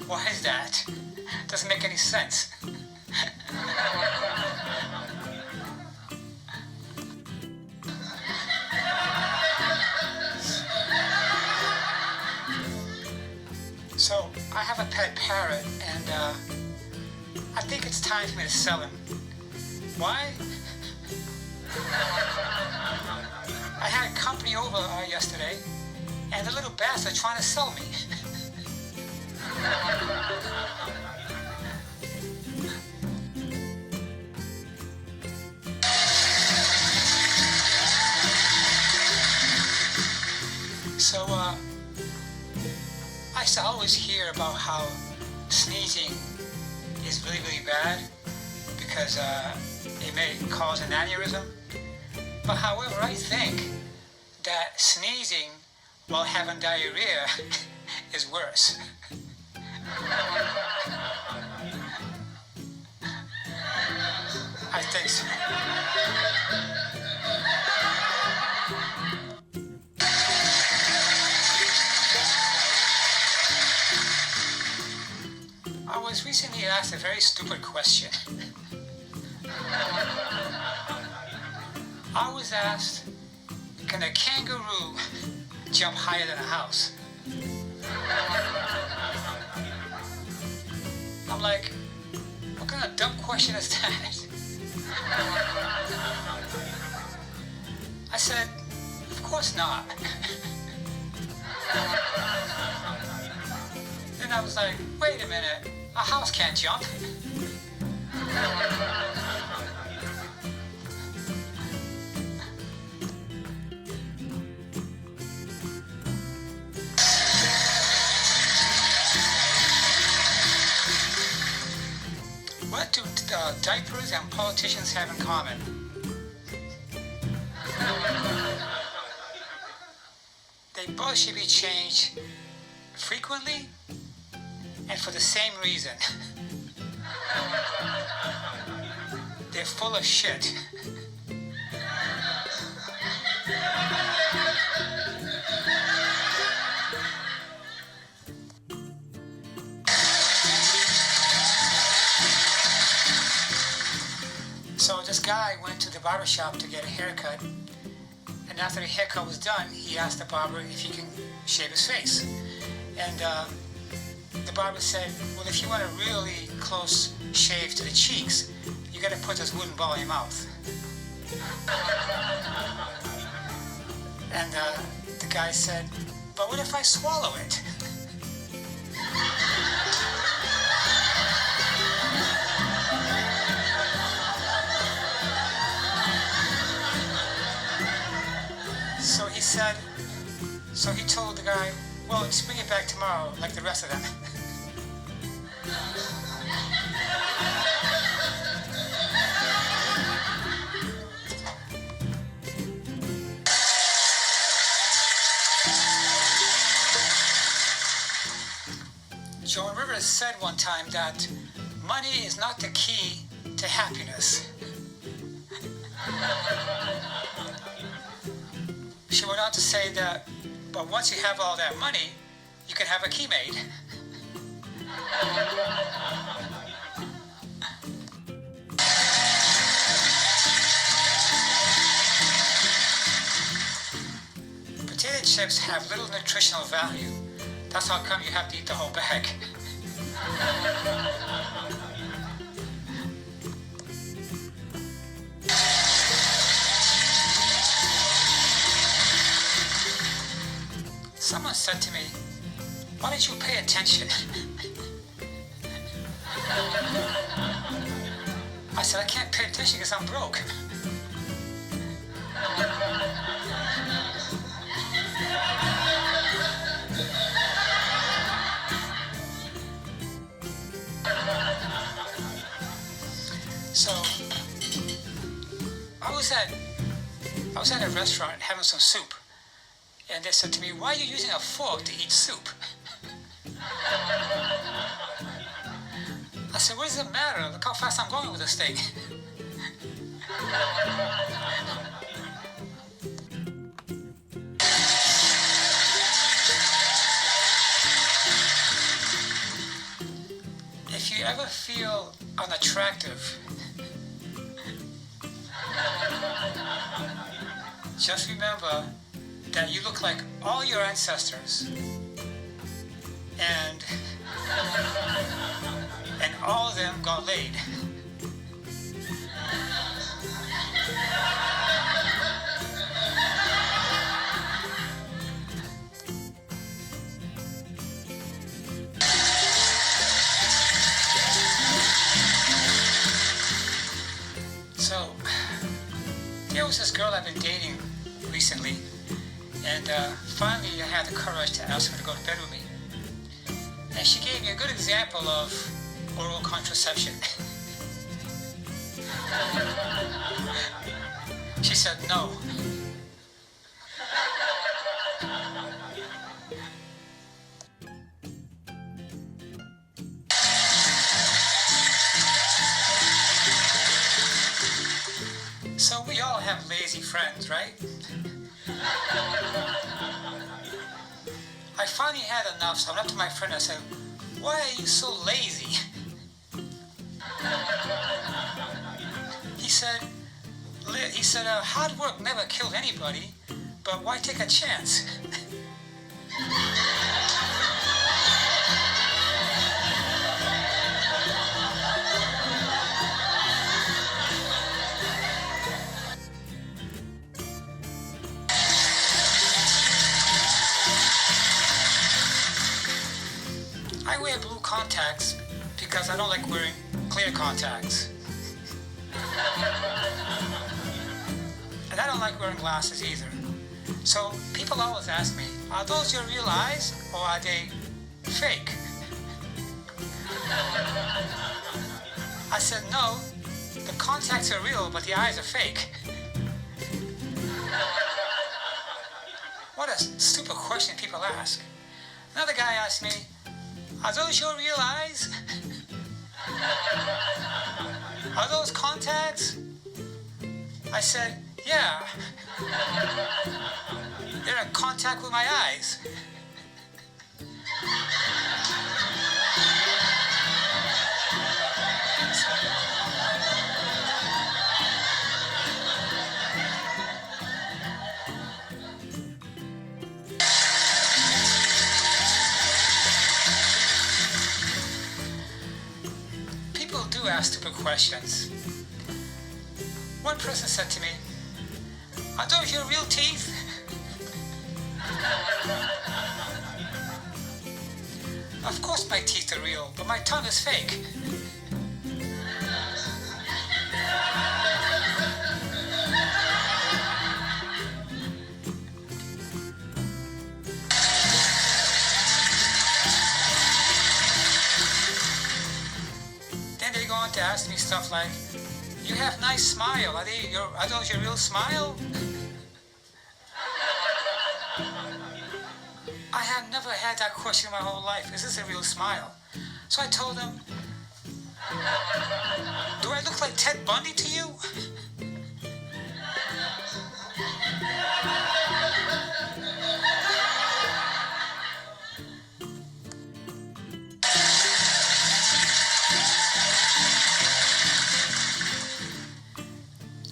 Why is that? Doesn't make any sense. So, I have a pet parrot, and I think it's time for me to sell him. Why? I had company over yesterday, and the little bastard trying to sell me. So, I used to always hear about how sneezing is really, really bad because it may cause an aneurysm. But however, I think that sneezing while having diarrhea is worse. I think so. I was recently asked a very stupid question. I was asked, can a kangaroo jump higher than a house? I'm like, what kind of dumb question is that? I said, of course not. Then I was like, wait a minute, a house can't jump. What do diapers and politicians have in common? They both should be changed frequently and for the same reason. They're full of shit. So this guy went to the barber shop to get a haircut, and after the haircut was done, he asked the barber if he can shave his face. And the barber said, well, if you want a really close shave to the cheeks, you gotta put this wooden ball in your mouth. And the guy said, but what if I swallow it? So he told the guy, well, just bring it back tomorrow like the rest of them. Joan Rivers said one time that money is not the key to happiness. She went on to say that, but once you have all that money, you can have a key made. Potato chips have little nutritional value. That's how come you have to eat the whole bag. Someone said to me, why don't you pay attention? I said, I can't pay attention because I'm broke. So, I was at a restaurant having some soup. And they said to me, why are you using a fork to eat soup? I said, what does it matter? Look how fast I'm going with this thing. ever feel unattractive, just remember that you look like all your ancestors, and all of them got laid. So, there was this girl I've been dating recently, and finally I had the courage to ask her to go to bed with me. And she gave me a good example of oral contraception. She said no. So we all have lazy friends, right? I finally had enough, so I went up to my friend and I said, "Why are you so lazy?" He said, hard work never killed anybody, but why take a chance? I wear blue contacts because I don't like wearing clear contacts. And I don't like wearing glasses either. So people always ask me, are those your real eyes or are they fake? I said, no, the contacts are real, but the eyes are fake. What a stupid question people ask. Another guy asked me, are those your real eyes? Are those contacts? I said, yeah. They're in contact with my eyes. People do ask stupid questions. One person said to me, are those your real teeth? Of course my teeth are real, but my tongue is fake. Then they go on to ask me stuff like, you have nice smile. Are those your real smile? I have never had that question in my whole life. Is this a real smile? So I told them, do I look like Ted Bundy to you?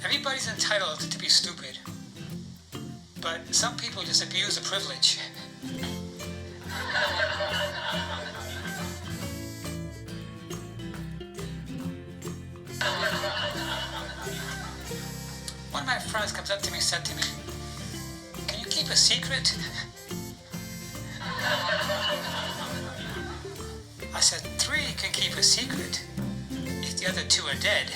Everybody's entitled to be stupid, but some people just abuse the privilege. One of my friends comes up to me and said to me, can you keep a secret? I said, 3 can keep a secret if the other 2 are dead.